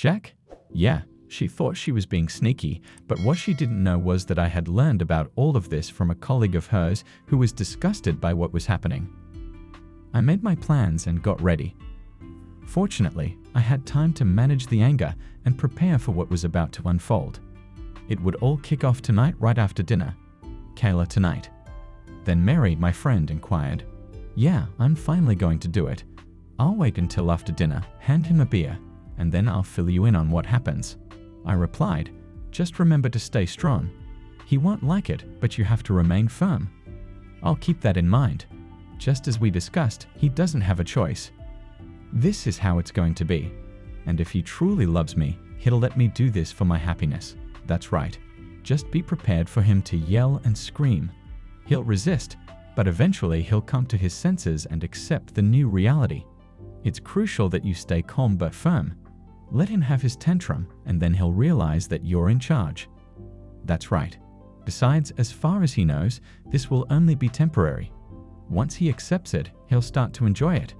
Jack? Yeah, she thought she was being sneaky, but what she didn't know was that I had learned about all of this from a colleague of hers who was disgusted by what was happening. I made my plans and got ready. Fortunately, I had time to manage the anger and prepare for what was about to unfold. It would all kick off tonight right after dinner. Kayla, tonight. Then Mary, my friend, inquired, "Yeah, I'm finally going to do it. I'll wait until after dinner, hand him a beer, and then I'll fill you in on what happens." I replied, "Just remember to stay strong. He won't like it, but you have to remain firm." "I'll keep that in mind. Just as we discussed, he doesn't have a choice. This is how it's going to be. And if he truly loves me, he'll let me do this for my happiness. That's right. Just be prepared for him to yell and scream. He'll resist, but eventually he'll come to his senses and accept the new reality. It's crucial that you stay calm but firm. Let him have his tantrum, and then he'll realize that you're in charge." That's right. Besides, as far as he knows, this will only be temporary. Once he accepts it, he'll start to enjoy it.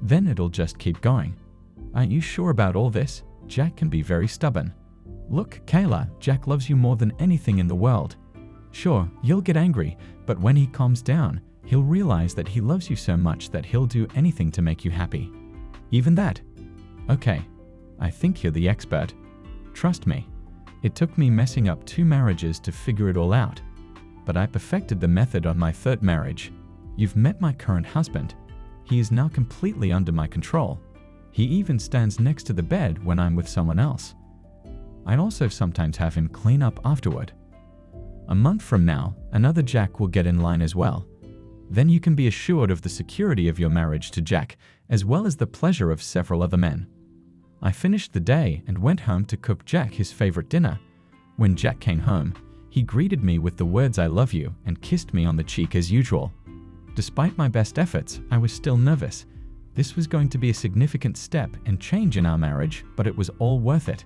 Then it'll just keep going. Aren't you sure about all this? Jack can be very stubborn. Look, Kayla, Jack loves you more than anything in the world. Sure, you'll get angry, but when he calms down, he'll realize that he loves you so much that he'll do anything to make you happy. Even that. Okay, I think you're the expert. Trust me, it took me messing up 2 marriages to figure it all out. But I perfected the method on my 3rd marriage. You've met my current husband. He is now completely under my control. He even stands next to the bed when I'm with someone else. I also sometimes have him clean up afterward. A month from now, another Jack will get in line as well. Then you can be assured of the security of your marriage to Jack, as well as the pleasure of several other men. I finished the day and went home to cook Jack his favorite dinner. When Jack came home, he greeted me with the words "I love you" and kissed me on the cheek as usual. Despite my best efforts, I was still nervous. This was going to be a significant step and change in our marriage, but it was all worth it.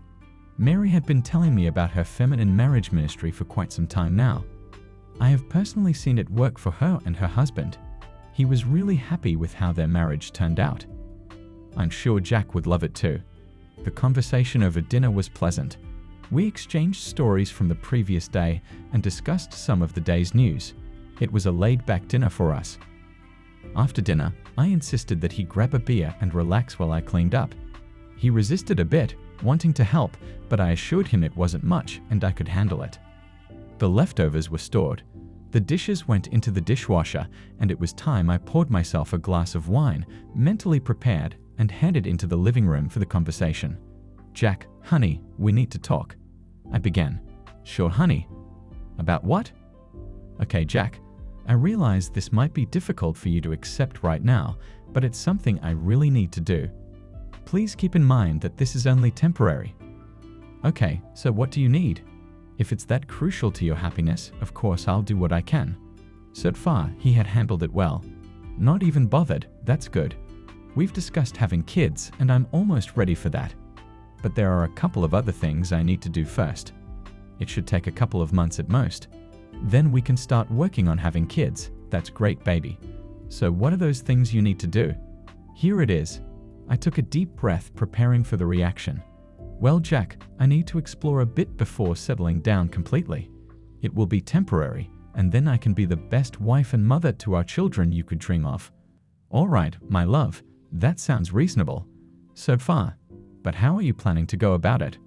Mary had been telling me about her feminine marriage ministry for quite some time now. I have personally seen it work for her and her husband. He was really happy with how their marriage turned out. I'm sure Jack would love it too. The conversation over dinner was pleasant. We exchanged stories from the previous day and discussed some of the day's news. It was a laid-back dinner for us. After dinner, I insisted that he grab a beer and relax while I cleaned up. He resisted a bit, wanting to help, but I assured him it wasn't much and I could handle it. The leftovers were stored. The dishes went into the dishwasher, and it was time I poured myself a glass of wine, mentally prepared, and headed into the living room for the conversation. "Jack, honey, we need to talk." I began. "Sure, honey." "About what?" "Okay, Jack, I realize this might be difficult for you to accept right now, but it's something I really need to do. Please keep in mind that this is only temporary." "Okay, so what do you need?" "If it's that crucial to your happiness, of course I'll do what I can." So far, he had handled it well. Not even bothered, that's good. We've discussed having kids, and I'm almost ready for that. But there are a couple of other things I need to do first. It should take a couple of months at most. Then we can start working on having kids. That's great, baby. So what are those things you need to do? Here it is. I took a deep breath, preparing for the reaction. "Well, Jack, I need to explore a bit before settling down completely. It will be temporary, and then I can be the best wife and mother to our children you could dream of." "All right, my love, that sounds reasonable so far. But how are you planning to go about it?"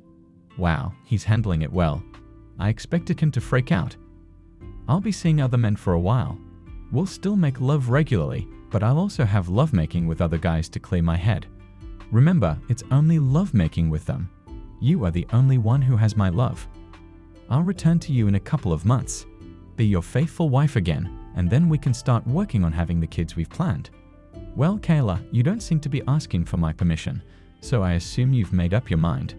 "Wow, he's handling it well. I expected him to freak out. I'll be seeing other men for a while. We'll still make love regularly, but I'll also have lovemaking with other guys to clear my head. Remember, it's only lovemaking with them. You are the only one who has my love. I'll return to you in a couple of months, be your faithful wife again, and then we can start working on having the kids we've planned." "Well, Kayla, you don't seem to be asking for my permission, so I assume you've made up your mind.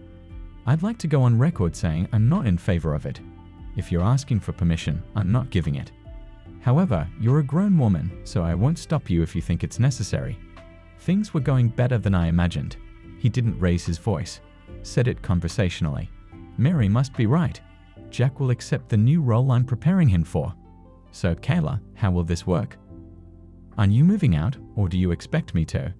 I'd like to go on record saying I'm not in favor of it. If you're asking for permission, I'm not giving it. However, you're a grown woman, so I won't stop you if you think it's necessary." Things were going better than I imagined. He didn't raise his voice, said it conversationally. Mary must be right. Jack will accept the new role I'm preparing him for. So, Kayla, how will this work? Are you moving out, or do you expect me to?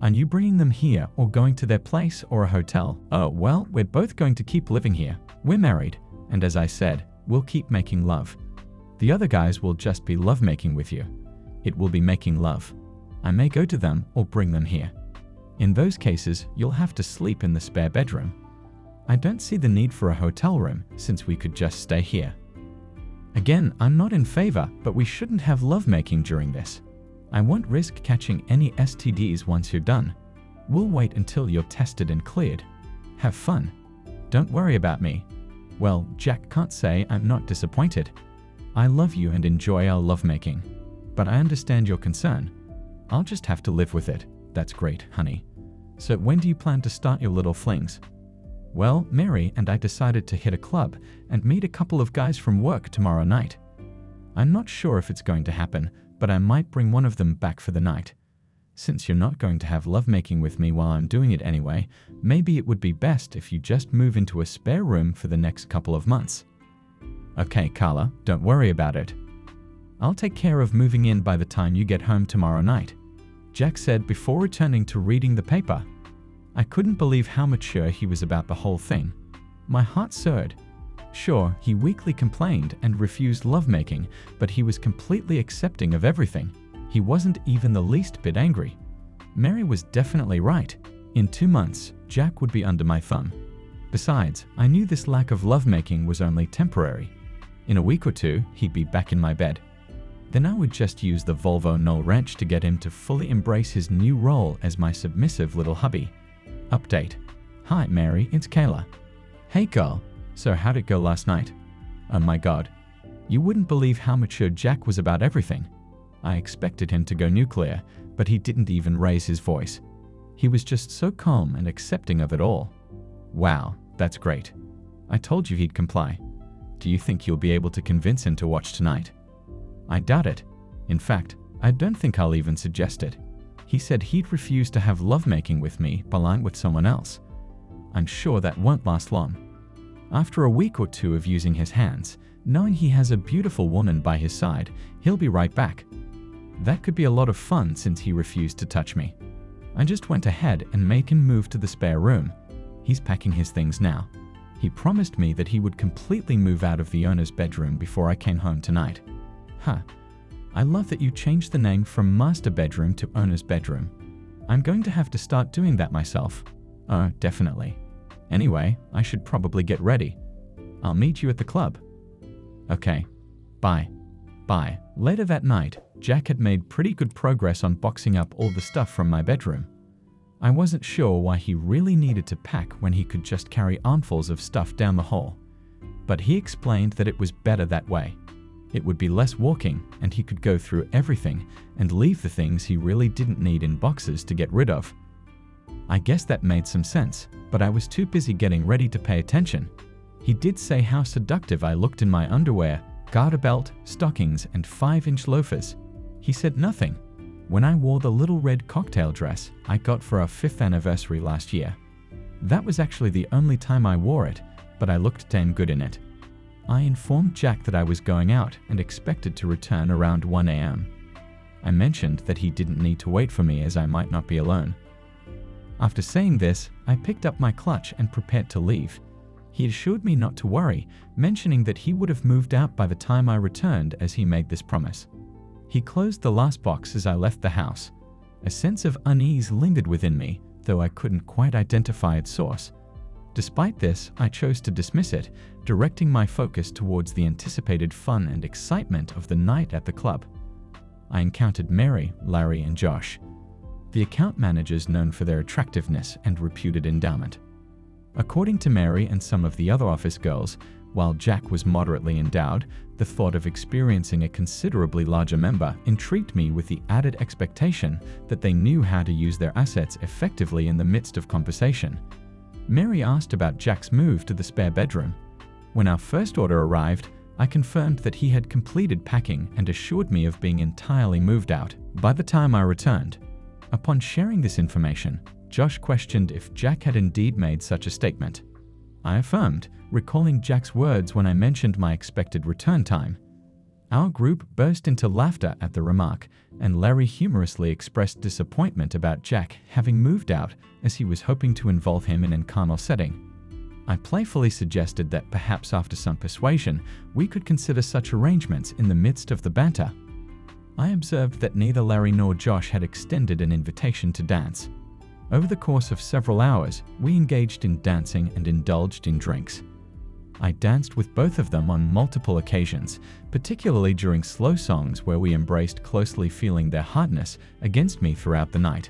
Are you bringing them here or going to their place or a hotel? Oh, well, we're both going to keep living here. We're married, and as I said, we'll keep making love. The other guys will just be lovemaking with you. It will be making love. I may go to them or bring them here. In those cases, you'll have to sleep in the spare bedroom. I don't see the need for a hotel room since we could just stay here. Again, I'm not in favor, but we shouldn't have lovemaking during this. I won't risk catching any STDs once you're done. We'll wait until you're tested and cleared. Have fun. Don't worry about me. Well, Jack can't say I'm not disappointed. I love you and enjoy our lovemaking. But I understand your concern. I'll just have to live with it. That's great, honey. So when do you plan to start your little flings? Well, Mary and I decided to hit a club and meet a couple of guys from work tomorrow night. I'm not sure if it's going to happen, but I might bring one of them back for the night. Since you're not going to have lovemaking with me while I'm doing it anyway, maybe it would be best if you just move into a spare room for the next couple of months. Okay, Carla, don't worry about it. I'll take care of moving in by the time you get home tomorrow night, Jack said before returning to reading the paper. I couldn't believe how mature he was about the whole thing. My heart soared. Sure, he weakly complained and refused lovemaking, but he was completely accepting of everything. He wasn't even the least bit angry. Mary was definitely right. In 2 months, Jack would be under my thumb. Besides, I knew this lack of lovemaking was only temporary. In a week or two, he'd be back in my bed. Then I would just use the Volvo Knoll wrench to get him to fully embrace his new role as my submissive little hubby. Update. Hi, Mary, it's Kayla. Hey, girl. So how'd it go last night? Oh my god. You wouldn't believe how mature Jack was about everything. I expected him to go nuclear, but he didn't even raise his voice. He was just so calm and accepting of it all. Wow, that's great. I told you he'd comply. Do you think you'll be able to convince him to watch tonight? I doubt it. In fact, I don't think I'll even suggest it. He said he'd refuse to have lovemaking with me while I'm with someone else. I'm sure that won't last long. After a week or two of using his hands, knowing he has a beautiful woman by his side, he'll be right back. That could be a lot of fun since he refused to touch me. I just went ahead and made him move to the spare room. He's packing his things now. He promised me that he would completely move out of the owner's bedroom before I came home tonight. Huh. I love that you changed the name from master bedroom to owner's bedroom. I'm going to have to start doing that myself. Oh, definitely. Anyway, I should probably get ready. I'll meet you at the club. Okay. Bye. Bye. Later that night, Jack had made pretty good progress on boxing up all the stuff from my bedroom. I wasn't sure why he really needed to pack when he could just carry armfuls of stuff down the hall. But he explained that it was better that way. It would be less walking, and he could go through everything and leave the things he really didn't need in boxes to get rid of. I guess that made some sense, but I was too busy getting ready to pay attention. He did say how seductive I looked in my underwear, garter belt, stockings, and 5-inch loafers. He said nothing when I wore the little red cocktail dress I got for our 5th anniversary last year. That was actually the only time I wore it, but I looked damn good in it. I informed Jack that I was going out and expected to return around 1 a.m. I mentioned that he didn't need to wait for me as I might not be alone. After saying this, I picked up my clutch and prepared to leave. He assured me not to worry, mentioning that he would have moved out by the time I returned as he made this promise. He closed the last box as I left the house. A sense of unease lingered within me, though I couldn't quite identify its source. Despite this, I chose to dismiss it, directing my focus towards the anticipated fun and excitement of the night at the club. I encountered Mary, Larry, and Josh, the account managers known for their attractiveness and reputed endowment. According to Mary and some of the other office girls, while Jack was moderately endowed, the thought of experiencing a considerably larger member intrigued me with the added expectation that they knew how to use their assets effectively in the midst of conversation. Mary asked about Jack's move to the spare bedroom. When our first order arrived, I confirmed that he had completed packing and assured me of being entirely moved out by the time I returned. Upon sharing this information, Josh questioned if Jack had indeed made such a statement. I affirmed, recalling Jack's words when I mentioned my expected return time. Our group burst into laughter at the remark, and Larry humorously expressed disappointment about Jack having moved out as he was hoping to involve him in a carnal setting. I playfully suggested that perhaps after some persuasion, we could consider such arrangements in the midst of the banter. I observed that neither Larry nor Josh had extended an invitation to dance. Over the course of several hours, we engaged in dancing and indulged in drinks. I danced with both of them on multiple occasions, particularly during slow songs where we embraced, closely feeling their hardness against me throughout the night.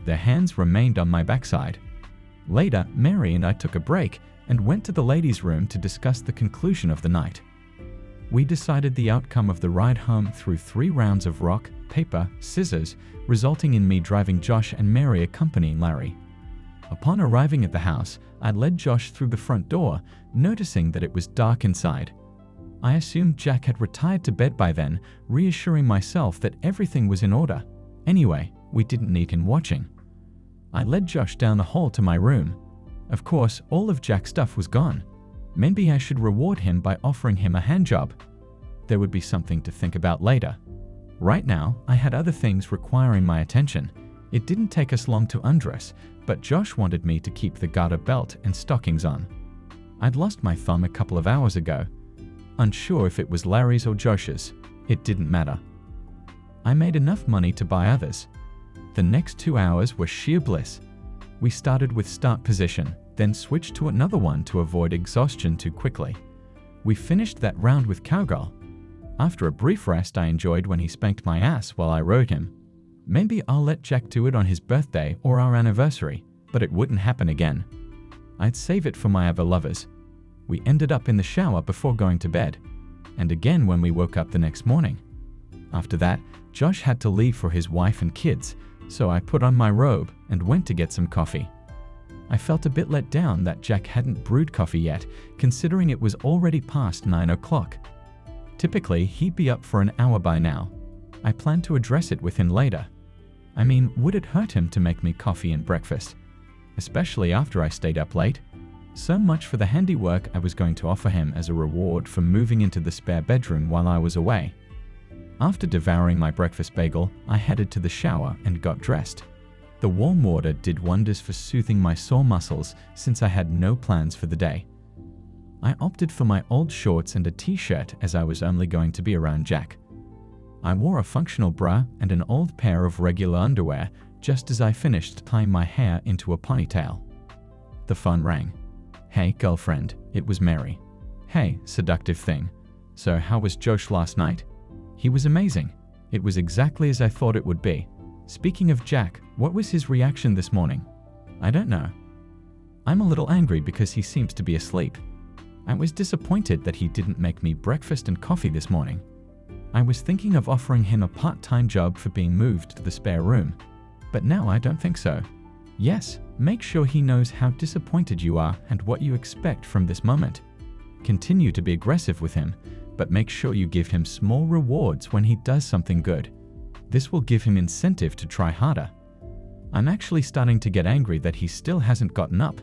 Their hands remained on my backside. Later, Mary and I took a break and went to the ladies' room to discuss the conclusion of the night. We decided the outcome of the ride home through 3 rounds of rock, paper, scissors, resulting in me driving Josh and Mary accompanying Larry. Upon arriving at the house, I led Josh through the front door, noticing that it was dark inside. I assumed Jack had retired to bed by then, reassuring myself that everything was in order. Anyway, we didn't need him watching. I led Josh down the hall to my room. Of course, all of Jack's stuff was gone. Maybe I should reward him by offering him a handjob. There would be something to think about later. Right now, I had other things requiring my attention. It didn't take us long to undress, but Josh wanted me to keep the garter belt and stockings on. I'd lost my thumb a couple of hours ago. Unsure if it was Larry's or Josh's, it didn't matter. I made enough money to buy others. The next 2 hours were sheer bliss. We started with start position, then switched to another one to avoid exhaustion too quickly. We finished that round with cowgirl. After a brief rest, I enjoyed when he spanked my ass while I rode him. Maybe I'll let Jack do it on his birthday or our anniversary, but it wouldn't happen again. I'd save it for my other lovers. We ended up in the shower before going to bed, and again when we woke up the next morning. After that, Josh had to leave for his wife and kids, so I put on my robe and went to get some coffee. I felt a bit let down that Jack hadn't brewed coffee yet, considering it was already past 9 o'clock. Typically, he'd be up for an hour by now. I planned to address it with him later. I mean, would it hurt him to make me coffee and breakfast? Especially after I stayed up late? So much for the handiwork I was going to offer him as a reward for moving into the spare bedroom while I was away. After devouring my breakfast bagel, I headed to the shower and got dressed. The warm water did wonders for soothing my sore muscles since I had no plans for the day. I opted for my old shorts and a t-shirt as I was only going to be around Jack. I wore a functional bra and an old pair of regular underwear just as I finished tying my hair into a ponytail. The phone rang. "Hey, girlfriend," it was Mary. "Hey, seductive thing. So how was Josh last night?" "He was amazing. It was exactly as I thought it would be. Speaking of Jack, what was his reaction this morning?" "I don't know. I'm a little angry because he seems to be asleep. I was disappointed that he didn't make me breakfast and coffee this morning. I was thinking of offering him a part-time job for being moved to the spare room, but now I don't think so. Yes, make sure he knows how disappointed you are and what you expect from this moment. Continue to be aggressive with him, but make sure you give him small rewards when he does something good. This will give him incentive to try harder. I'm actually starting to get angry that he still hasn't gotten up.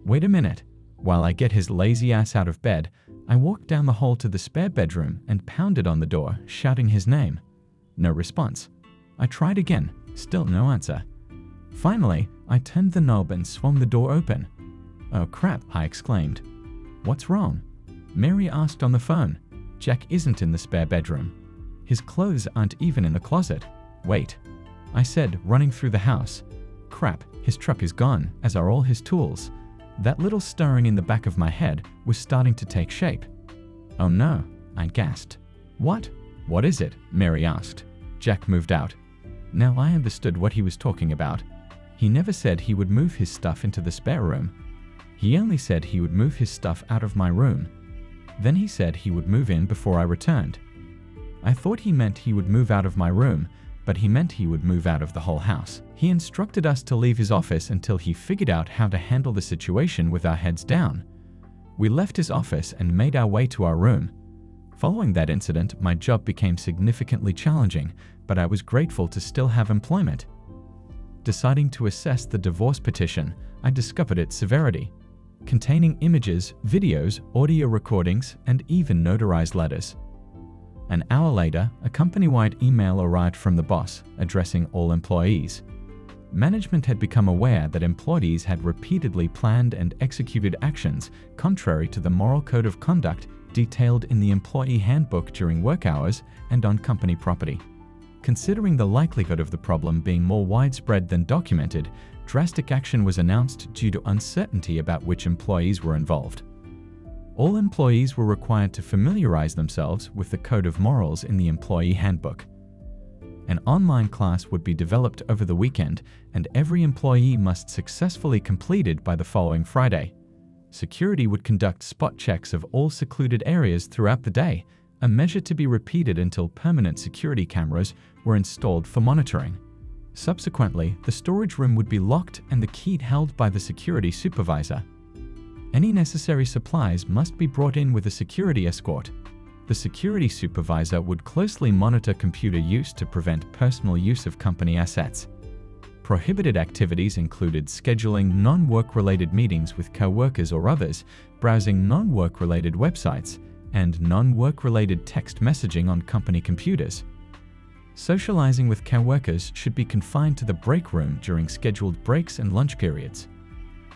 Wait a minute. While I get his lazy ass out of bed, I walked down the hall to the spare bedroom and pounded on the door, shouting his name. No response. I tried again, still no answer. Finally, I turned the knob and swung the door open. "Oh crap," I exclaimed. "What's wrong?" Mary asked on the phone. "Jack isn't in the spare bedroom. His clothes aren't even in the closet." "Wait," I said, running through the house. "Crap, his truck is gone, as are all his tools." That little stirring in the back of my head was starting to take shape. "Oh no," I gasped. "What? What is it?" Mary asked. "Jack moved out." Now I understood what he was talking about. He never said he would move his stuff into the spare room. He only said he would move his stuff out of my room. Then he said he would move in before I returned. I thought he meant he would move out of my room, but he meant he would move out of the whole house. He instructed us to leave his office until he figured out how to handle the situation with our heads down. We left his office and made our way to our room. Following that incident, my job became significantly challenging, but I was grateful to still have employment. Deciding to assess the divorce petition, I discovered its severity, containing images, videos, audio recordings, and even notarized letters. An hour later, a company-wide email arrived from the boss, addressing all employees. Management had become aware that employees had repeatedly planned and executed actions contrary to the moral code of conduct detailed in the employee handbook during work hours and on company property. Considering the likelihood of the problem being more widespread than documented, drastic action was announced due to uncertainty about which employees were involved. All employees were required to familiarize themselves with the code of morals in the employee handbook. An online class would be developed over the weekend, and every employee must successfully complete it by the following Friday. Security would conduct spot checks of all secluded areas throughout the day, a measure to be repeated until permanent security cameras were installed for monitoring. Subsequently, the storage room would be locked and the key held by the security supervisor. Any necessary supplies must be brought in with a security escort. The security supervisor would closely monitor computer use to prevent personal use of company assets. Prohibited activities included scheduling non-work-related meetings with co-workers or others, browsing non-work-related websites, and non-work-related text messaging on company computers. Socializing with co-workers should be confined to the break room during scheduled breaks and lunch periods.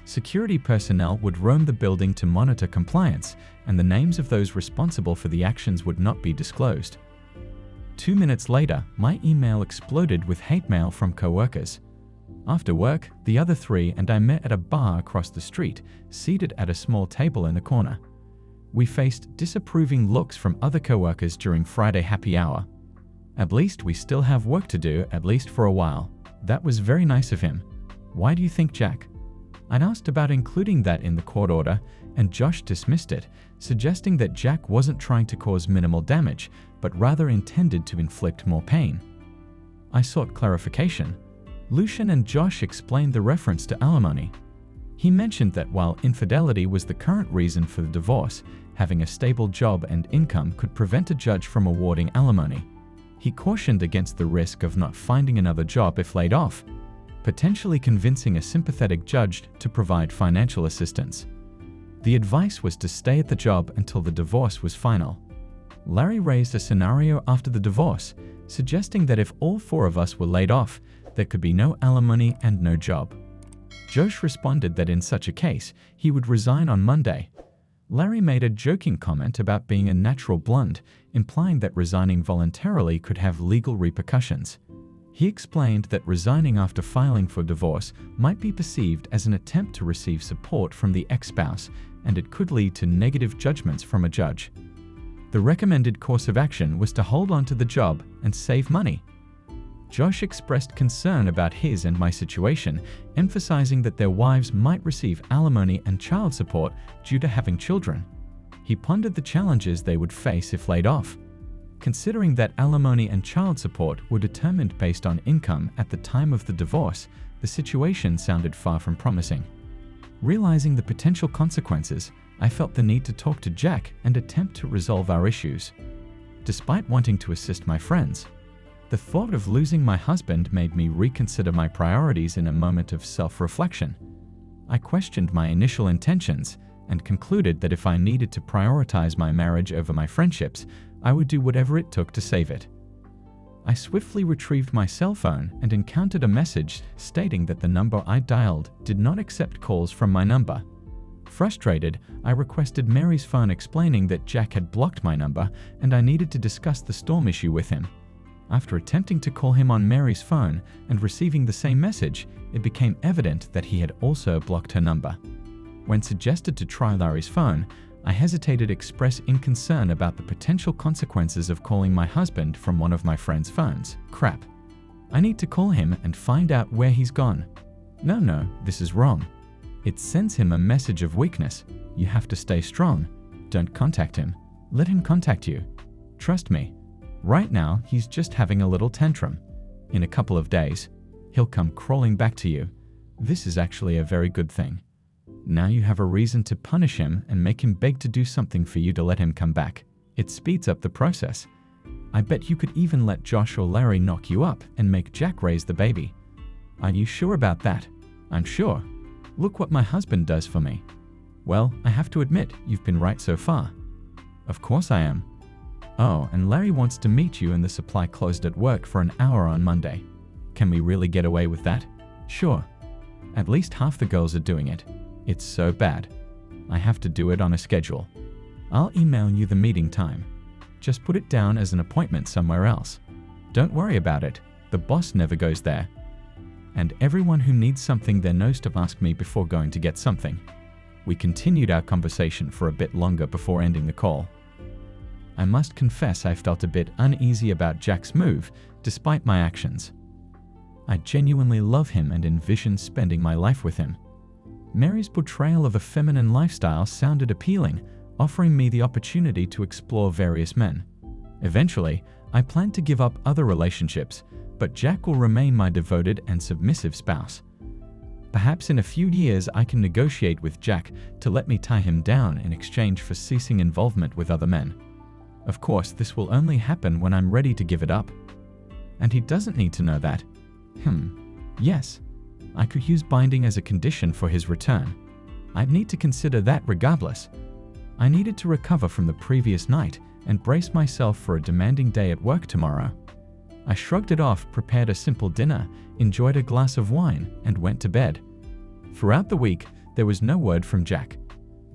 Security personnel would roam the building to monitor compliance, and the names of those responsible for the actions would not be disclosed. 2 minutes later, my email exploded with hate mail from co-workers. After work, the other three and I met at a bar across the street, seated at a small table in the corner. We faced disapproving looks from other co-workers during Friday happy hour. At least we still have work to do, at least for a while. That was very nice of him. Why do you think, Jack? I'd asked about including that in the court order, and Josh dismissed it, suggesting that Jack wasn't trying to cause minimal damage, but rather intended to inflict more pain. I sought clarification. Lucian and Josh explained the reference to alimony. He mentioned that while infidelity was the current reason for the divorce, having a stable job and income could prevent a judge from awarding alimony. He cautioned against the risk of not finding another job if laid off, potentially convincing a sympathetic judge to provide financial assistance. The advice was to stay at the job until the divorce was final. Larry raised a scenario after the divorce, suggesting that if all four of us were laid off, there could be no alimony and no job. Josh responded that in such a case, he would resign on Monday. Larry made a joking comment about being a natural blonde, implying that resigning voluntarily could have legal repercussions. He explained that resigning after filing for divorce might be perceived as an attempt to receive support from the ex-spouse, and it could lead to negative judgments from a judge. The recommended course of action was to hold on to the job and save money. Josh expressed concern about his and my situation, emphasizing that their wives might receive alimony and child support due to having children. He pondered the challenges they would face if laid off. Considering that alimony and child support were determined based on income at the time of the divorce, the situation sounded far from promising. Realizing the potential consequences, I felt the need to talk to Jack and attempt to resolve our issues. Despite wanting to assist my friends, the thought of losing my husband made me reconsider my priorities in a moment of self-reflection. I questioned my initial intentions and concluded that if I needed to prioritize my marriage over my friendships, I would do whatever it took to save it. I swiftly retrieved my cell phone and encountered a message stating that the number I dialed did not accept calls from my number. Frustrated, I requested Mary's phone, explaining that Jack had blocked my number and I needed to discuss the storm issue with him. After attempting to call him on Mary's phone and receiving the same message, it became evident that he had also blocked her number. When suggested to try Larry's phone, I hesitated, expressing concern about the potential consequences of calling my husband from one of my friend's phones. Crap. I need to call him and find out where he's gone. No, this is wrong. It sends him a message of weakness. You have to stay strong. Don't contact him. Let him contact you. Trust me. Right now, he's just having a little tantrum. In a couple of days, he'll come crawling back to you. This is actually a very good thing. Now you have a reason to punish him and make him beg to do something for you to let him come back. It speeds up the process. I bet you could even let Josh or Larry knock you up and make Jack raise the baby. Are you sure about that? I'm sure. Look what my husband does for me. Well, I have to admit, you've been right so far. Of course I am. Oh, and Larry wants to meet you in the supply closet at work for an hour on Monday. Can we really get away with that? Sure. At least half the girls are doing it. It's so bad. I have to do it on a schedule. I'll email you the meeting time. Just put it down as an appointment somewhere else. Don't worry about it. The boss never goes there. And everyone who needs something there knows to ask me before going to get something. We continued our conversation for a bit longer before ending the call. I must confess I felt a bit uneasy about Jack's move, despite my actions. I genuinely love him and envision spending my life with him. Mary's portrayal of a feminine lifestyle sounded appealing, offering me the opportunity to explore various men. Eventually, I plan to give up other relationships, but Jack will remain my devoted and submissive spouse. Perhaps in a few years I can negotiate with Jack to let me tie him down in exchange for ceasing involvement with other men. Of course, this will only happen when I'm ready to give it up. And he doesn't need to know that. Yes. I could use binding as a condition for his return. I'd need to consider that regardless. I needed to recover from the previous night and brace myself for a demanding day at work tomorrow. I shrugged it off, prepared a simple dinner, enjoyed a glass of wine, and went to bed. Throughout the week, there was no word from Jack.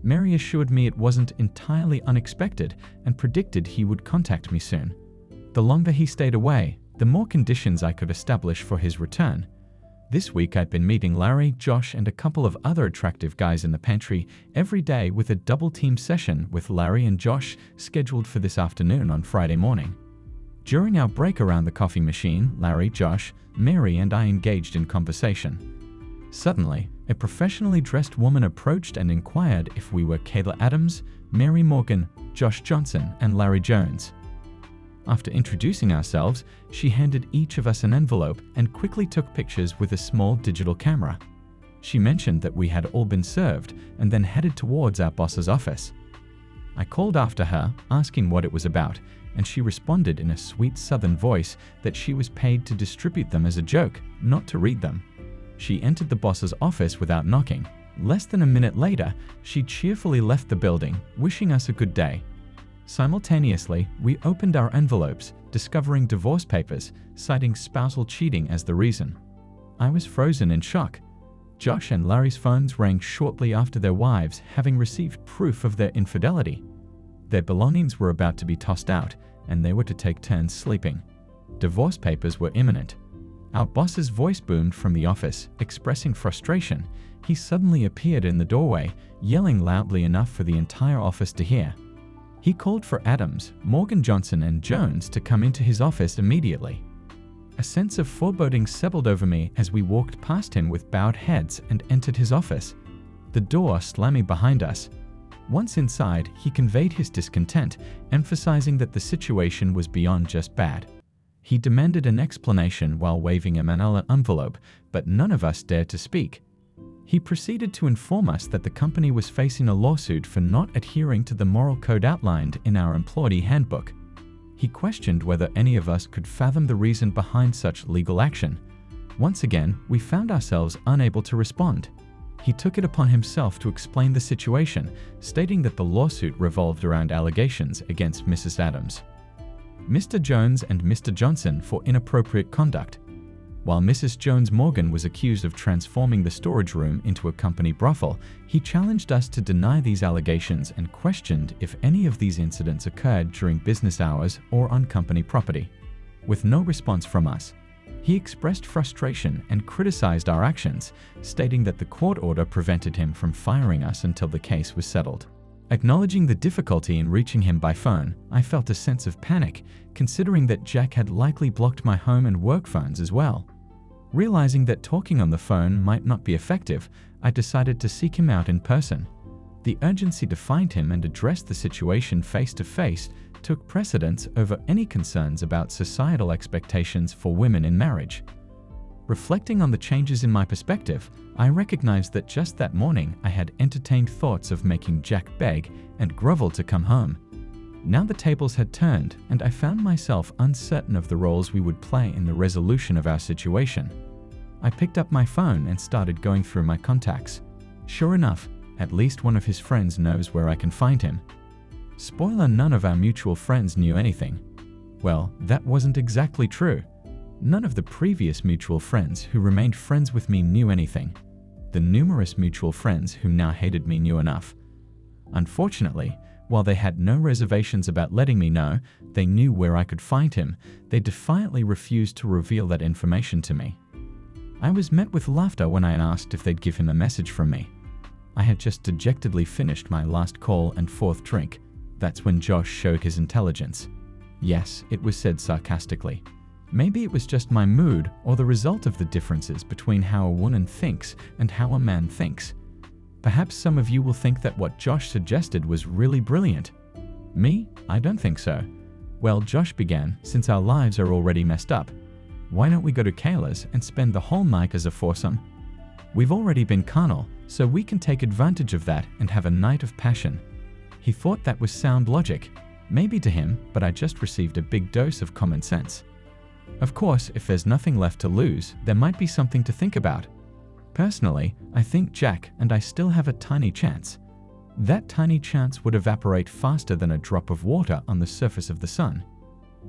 Mary assured me it wasn't entirely unexpected and predicted he would contact me soon. The longer he stayed away, the more conditions I could establish for his return. This week I'd been meeting Larry, Josh, and a couple of other attractive guys in the pantry every day, with a double-team session with Larry and Josh scheduled for this afternoon on Friday morning. During our break around the coffee machine, Larry, Josh, Mary, and I engaged in conversation. Suddenly, a professionally dressed woman approached and inquired if we were Kayla Adams, Mary Morgan, Josh Johnson, and Larry Jones. After introducing ourselves, she handed each of us an envelope and quickly took pictures with a small digital camera. She mentioned that we had all been served and then headed towards our boss's office. I called after her, asking what it was about, and she responded in a sweet southern voice that she was paid to distribute them as a joke, not to read them. She entered the boss's office without knocking. Less than a minute later, she cheerfully left the building, wishing us a good day. Simultaneously, we opened our envelopes, discovering divorce papers, citing spousal cheating as the reason. I was frozen in shock. Josh and Larry's phones rang shortly after their wives having received proof of their infidelity. Their belongings were about to be tossed out, and they were to take turns sleeping. Divorce papers were imminent. Our boss's voice boomed from the office, expressing frustration. He suddenly appeared in the doorway, yelling loudly enough for the entire office to hear. He called for Adams, Morgan, Johnson, and Jones to come into his office immediately. A sense of foreboding settled over me as we walked past him with bowed heads and entered his office, the door slamming behind us. Once inside, he conveyed his discontent, emphasizing that the situation was beyond just bad. He demanded an explanation while waving a manila envelope, but none of us dared to speak. He proceeded to inform us that the company was facing a lawsuit for not adhering to the moral code outlined in our employee handbook. He questioned whether any of us could fathom the reason behind such legal action. Once again, we found ourselves unable to respond. He took it upon himself to explain the situation, stating that the lawsuit revolved around allegations against Mrs. Adams, Mr. Jones, and Mr. Johnson for inappropriate conduct. While Mrs. Jones Morgan was accused of transforming the storage room into a company brothel, he challenged us to deny these allegations and questioned if any of these incidents occurred during business hours or on company property. With no response from us, he expressed frustration and criticized our actions, stating that the court order prevented him from firing us until the case was settled. Acknowledging the difficulty in reaching him by phone, I felt a sense of panic, considering that Jack had likely blocked my home and work phones as well. Realizing that talking on the phone might not be effective, I decided to seek him out in person. The urgency to find him and address the situation face-to-face took precedence over any concerns about societal expectations for women in marriage. Reflecting on the changes in my perspective, I recognized that just that morning I had entertained thoughts of making Jack beg and grovel to come home. Now the tables had turned, and I found myself uncertain of the roles we would play in the resolution of our situation. I picked up my phone and started going through my contacts. Sure enough, at least one of his friends knows where I can find him. Spoiler, none of our mutual friends knew anything. Well, that wasn't exactly true. None of the previous mutual friends who remained friends with me knew anything. The numerous mutual friends who now hated me knew enough. Unfortunately, while they had no reservations about letting me know they knew where I could find him, they defiantly refused to reveal that information to me. I was met with laughter when I asked if they'd give him a message from me. I had just dejectedly finished my last call and fourth drink. That's when Josh showed his intelligence. Yes, it was said sarcastically. Maybe it was just my mood or the result of the differences between how a woman thinks and how a man thinks. Perhaps some of you will think that what Josh suggested was really brilliant. Me? I don't think so. Well, Josh began, since our lives are already messed up, why don't we go to Kayla's and spend the whole night as a foursome? We've already been carnal, so we can take advantage of that and have a night of passion. He thought that was sound logic. Maybe to him, but I just received a big dose of common sense. Of course, if there's nothing left to lose, there might be something to think about. Personally, I think Jack and I still have a tiny chance. That tiny chance would evaporate faster than a drop of water on the surface of the sun.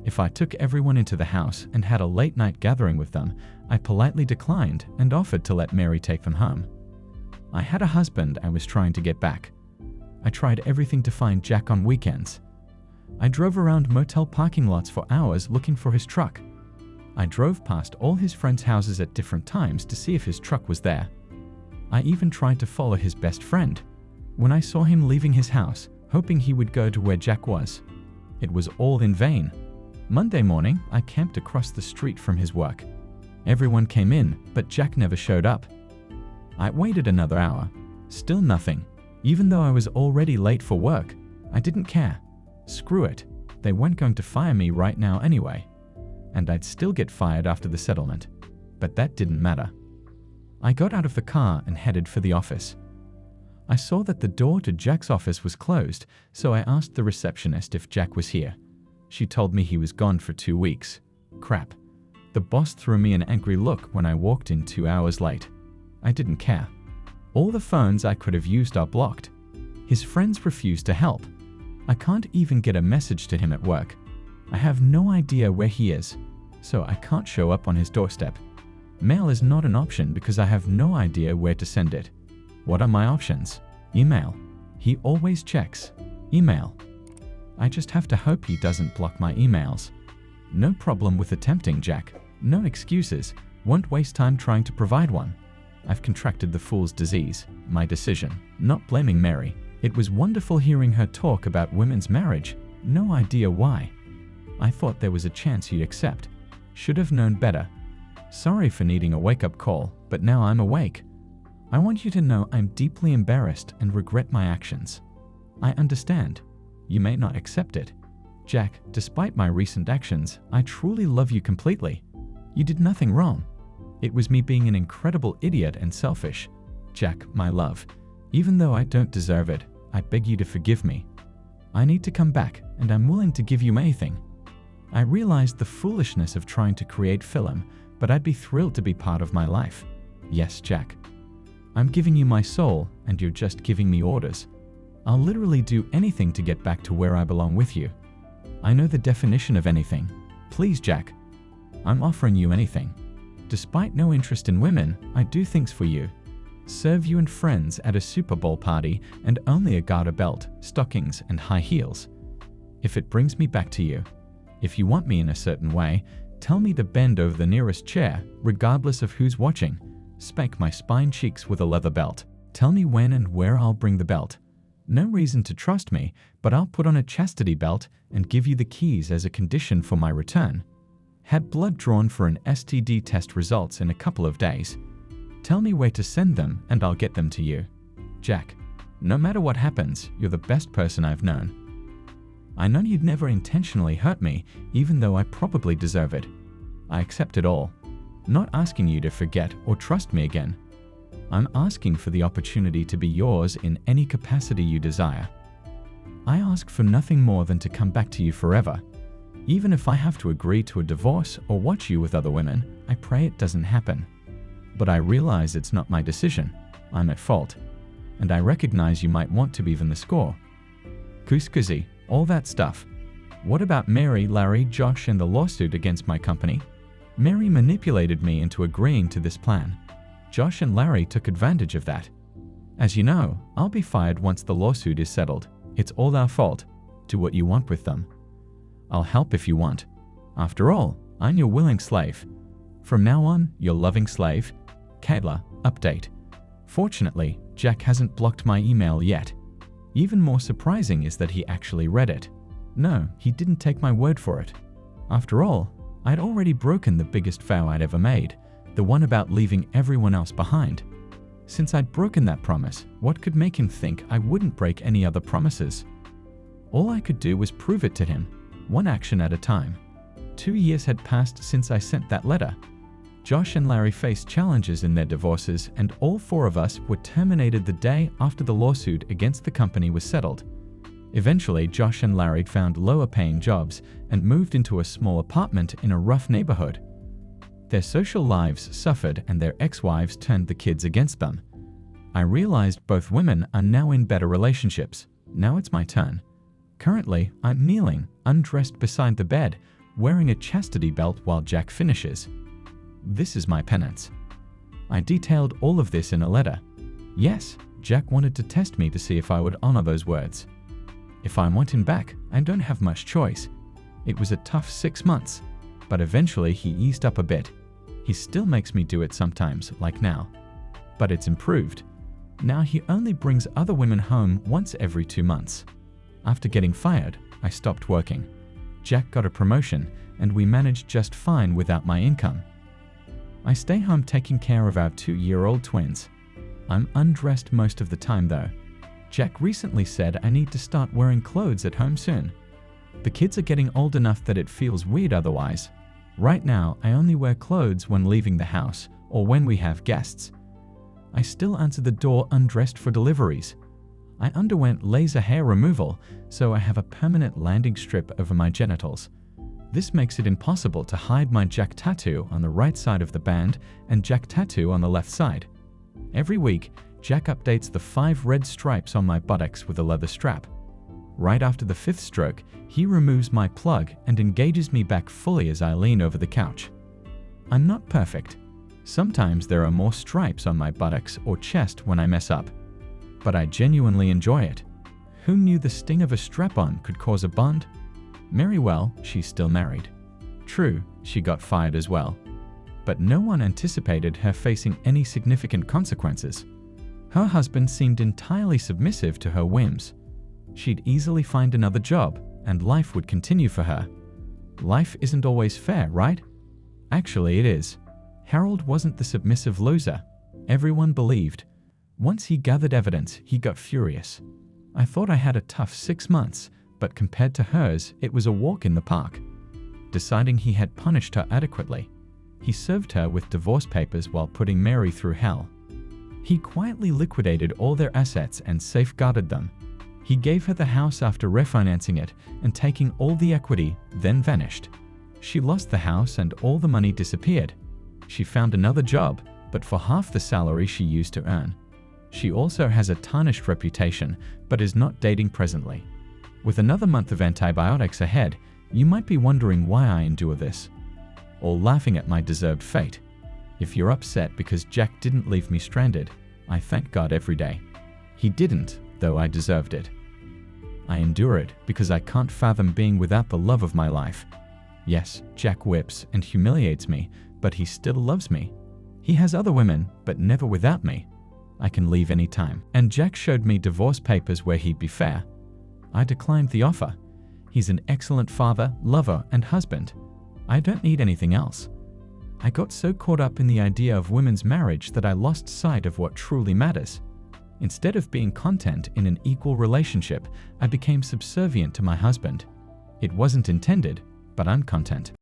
If I took everyone into the house and had a late-night gathering with them, I politely declined and offered to let Mary take them home. I had a husband I was trying to get back. I tried everything to find Jack on weekends. I drove around motel parking lots for hours looking for his truck. I drove past all his friends' houses at different times to see if his truck was there. I even tried to follow his best friend. When I saw him leaving his house, hoping he would go to where Jack was, it was all in vain. Monday morning, I camped across the street from his work. Everyone came in, but Jack never showed up. I waited another hour. Still nothing. Even though I was already late for work, I didn't care. Screw it. They weren't going to fire me right now anyway. And I'd still get fired after the settlement. But that didn't matter. I got out of the car and headed for the office. I saw that the door to Jack's office was closed, so I asked the receptionist if Jack was here. She told me he was gone for 2 weeks. Crap. The boss threw me an angry look when I walked in 2 hours late. I didn't care. All the phones I could have used are blocked. His friends refused to help. I can't even get a message to him at work. I have no idea where he is, so I can't show up on his doorstep. Mail is not an option because I have no idea where to send it. What are my options? Email. He always checks. Email. I just have to hope he doesn't block my emails. No problem with attempting, Jack. No excuses. Won't waste time trying to provide one. I've contracted the fool's disease. My decision. Not blaming Mary. It was wonderful hearing her talk about women's marriage. No idea why. I thought there was a chance you'd accept. Should have known better. Sorry for needing a wake-up call, but now I'm awake. I want you to know I'm deeply embarrassed and regret my actions. I understand. You may not accept it. Jack, despite my recent actions, I truly love you completely. You did nothing wrong. It was me being an incredible idiot and selfish. Jack, my love, even though I don't deserve it, I beg you to forgive me. I need to come back, and I'm willing to give you anything. I realized the foolishness of trying to create film, but I'd be thrilled to be part of my life. Yes, Jack. I'm giving you my soul, and you're just giving me orders. I'll literally do anything to get back to where I belong with you. I know the definition of anything. Please, Jack. I'm offering you anything. Despite no interest in women, I do things for you. Serve you and friends at a Super Bowl party and only a garter belt, stockings, and high heels. If it brings me back to you. If you want me in a certain way, tell me to bend over the nearest chair, regardless of who's watching. Spank my spine cheeks with a leather belt. Tell me when and where I'll bring the belt. No reason to trust me, but I'll put on a chastity belt and give you the keys as a condition for my return. Had blood drawn for an STD test results in a couple of days. Tell me where to send them and I'll get them to you. Jack, no matter what happens, you're the best person I've known. I know you'd never intentionally hurt me, even though I probably deserve it. I accept it all. Not asking you to forget or trust me again. I'm asking for the opportunity to be yours in any capacity you desire. I ask for nothing more than to come back to you forever. Even if I have to agree to a divorce or watch you with other women, I pray it doesn't happen. But I realize it's not my decision. I'm at fault. And I recognize you might want to even the score. Couscousie, All that stuff. What about Mary, Larry, Josh, and the lawsuit against my company? Mary manipulated me into agreeing to this plan. Josh and Larry took advantage of that. As you know, I'll be fired once the lawsuit is settled. It's all our fault. Do what you want with them. I'll help if you want. After all, I'm your willing slave. From now on, your loving slave, Kayla. Update. Fortunately, Jack hasn't blocked my email yet. Even more surprising is that he actually read it. No, he didn't take my word for it. After all, I'd already broken the biggest vow I'd ever made, the one about leaving everyone else behind. Since I'd broken that promise, what could make him think I wouldn't break any other promises? All I could do was prove it to him, one action at a time. 2 years had passed since I sent that letter. Josh and Larry faced challenges in their divorces, and all 4 of us were terminated the day after the lawsuit against the company was settled. Eventually, Josh and Larry found lower-paying jobs and moved into a small apartment in a rough neighborhood. Their social lives suffered and their ex-wives turned the kids against them. I realized both women are now in better relationships. Now it's my turn. Currently, I'm kneeling, undressed beside the bed, wearing a chastity belt while Jack finishes. This is my penance. I detailed all of this in a letter. Yes, Jack wanted to test me to see if I would honor those words. If I want him back, I don't have much choice. It was a tough 6 months, but eventually he eased up a bit. He still makes me do it sometimes, like now. But it's improved. Now he only brings other women home once every 2 months. After getting fired, I stopped working. Jack got a promotion, and we managed just fine without my income. I stay home taking care of our 2-year-old twins. I'm undressed most of the time though. Jack recently said I need to start wearing clothes at home soon. The kids are getting old enough that it feels weird otherwise. Right now, I only wear clothes when leaving the house or when we have guests. I still answer the door undressed for deliveries. I underwent laser hair removal, so I have a permanent landing strip over my genitals. This makes it impossible to hide my Jack tattoo on the right side of the band and Jack tattoo on the left side. Every week, Jack updates the 5 red stripes on my buttocks with a leather strap. Right after the 5th stroke, he removes my plug and engages me back fully as I lean over the couch. I'm not perfect. Sometimes there are more stripes on my buttocks or chest when I mess up. But I genuinely enjoy it. Who knew the sting of a strap-on could cause a bond? Very well, she's still married. True, she got fired as well. But no one anticipated her facing any significant consequences. Her husband seemed entirely submissive to her whims. She'd easily find another job, and life would continue for her. Life isn't always fair, right? Actually, it is. Harold wasn't the submissive loser. Everyone believed. Once he gathered evidence, he got furious. I thought I had a tough 6 months, but compared to hers, it was a walk in the park. Deciding he had punished her adequately, he served her with divorce papers while putting Mary through hell. He quietly liquidated all their assets and safeguarded them. He gave her the house after refinancing it and taking all the equity, then vanished. She lost the house and all the money disappeared. She found another job, but for half the salary she used to earn. She also has a tarnished reputation, but is not dating presently. With another month of antibiotics ahead, you might be wondering why I endure this, or laughing at my deserved fate. If you're upset because Jack didn't leave me stranded, I thank God every day. He didn't, though I deserved it. I endure it because I can't fathom being without the love of my life. Yes, Jack whips and humiliates me, but he still loves me. He has other women, but never without me. I can leave any time. And Jack showed me divorce papers where he'd be fair. I declined the offer. He's an excellent father, lover, and husband. I don't need anything else. I got so caught up in the idea of women's marriage that I lost sight of what truly matters. Instead of being content in an equal relationship, I became subservient to my husband. It wasn't intended, but I'm content.